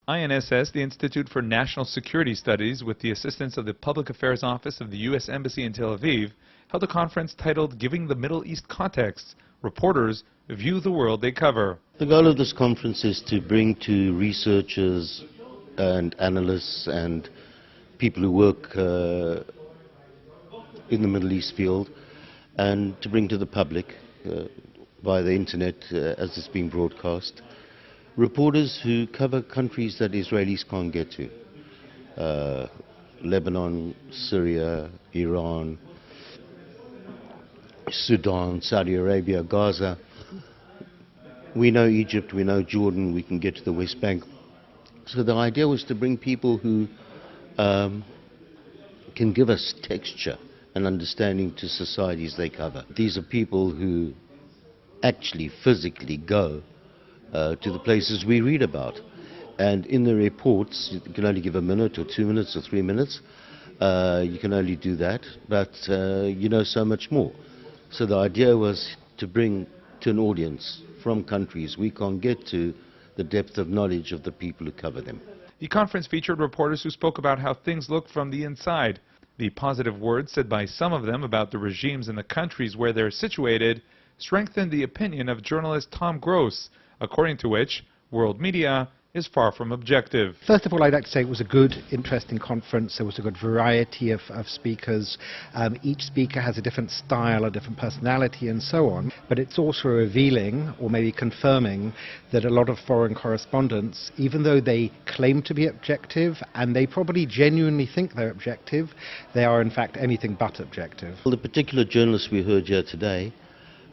INSS, the Institute for National Security Studies, with the assistance of the Public Affairs Office of the U.S. Embassy in Tel Aviv, held a conference titled Giving the Middle East Context. Reporters view the world they cover. The goal of this conference is to bring to researchers and analysts and people who work in the Middle East field, and to bring to the public via the internet as it's being broadcast, reporters who cover countries that Israelis can't get to. Lebanon, Syria, Iran, Sudan, Saudi-Arabia, Gaza. We know Egypt, we know Jordan, we can get to the West Bank. So the idea was to bring people who can give us texture and understanding to societies they cover. These are people who actually physically go to the places we read about. And in the reports, you can only give a minute or 2 minutes or 3 minutes. You can only do that, but you know so much more. So the idea was to bring to an audience from countries we can't get to the depth of knowledge of the people who cover them. The conference featured reporters who spoke about how things look from the inside. The positive words said by some of them about the regimes in the countries where they're situated strengthened the opinion of journalist Tom Gross, according to which world media is far from objective. First of all, I'd like to say it was a good, interesting conference. There was a good variety of speakers. Each speaker has a different style, a different personality, and so on. But it's also revealing, or maybe confirming, that a lot of foreign correspondents, even though they claim to be objective, and they probably genuinely think they're objective, they are in fact anything but objective. Well, the particular journalists we heard here today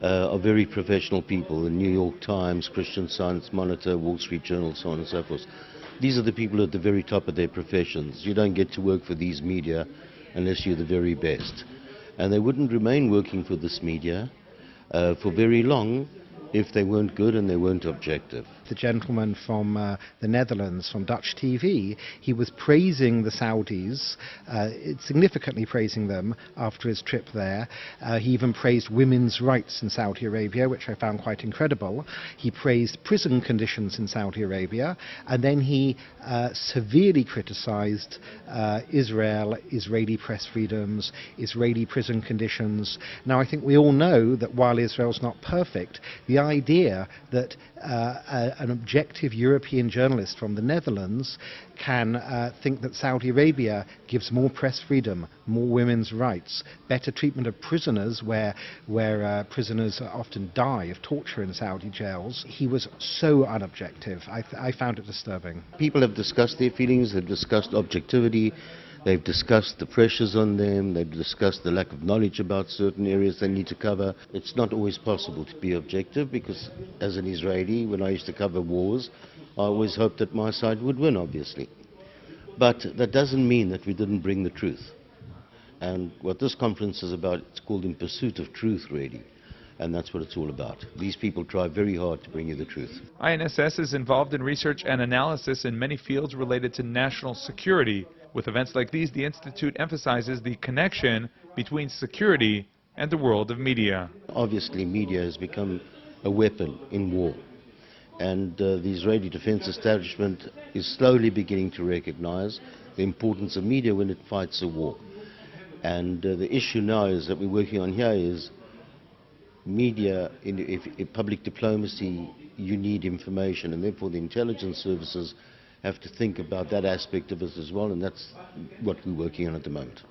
are very professional people. The New York Times, Christian Science Monitor, Wall Street Journal, so on and so forth. These are the people at the very top of their professions. You don't get to work for these media unless you're the very best. And they wouldn't remain working for this media for very long if they weren't good and they weren't objective. The gentleman from the Netherlands, from Dutch TV, he was praising the Saudis, significantly praising them after his trip there. He even praised women's rights in Saudi Arabia, which I found quite incredible. He praised prison conditions in Saudi Arabia, and then he severely criticized Israel, Israeli press freedoms, Israeli prison conditions. Now, I think we all know that while Israel's not perfect, the idea that an objective European journalist from the Netherlands can think that Saudi Arabia gives more press freedom, more women's rights, better treatment of prisoners where prisoners often die of torture in Saudi jails. He was so unobjective. I found it disturbing. People have discussed their feelings, they've discussed objectivity, they've discussed the pressures on them, they've discussed the lack of knowledge about certain areas they need to cover. It's not always possible to be objective because as an Israeli, when I used to cover wars, I always hoped that my side would win, obviously. But that doesn't mean that we didn't bring the truth. And what this conference is about, it's called In Pursuit of Truth, really. And that's what it's all about. These people try very hard to bring you the truth. INSS is involved in research and analysis in many fields related to national security. With events like these, the Institute emphasizes the connection between security and the world of media. Obviously, media has become a weapon in war. And the Israeli defense establishment is slowly beginning to recognize the importance of media when it fights a war. And the issue now is that we're working on here is media, in public diplomacy, you need information, and therefore the intelligence services have to think about that aspect of it as well, and that's what we're working on at the moment.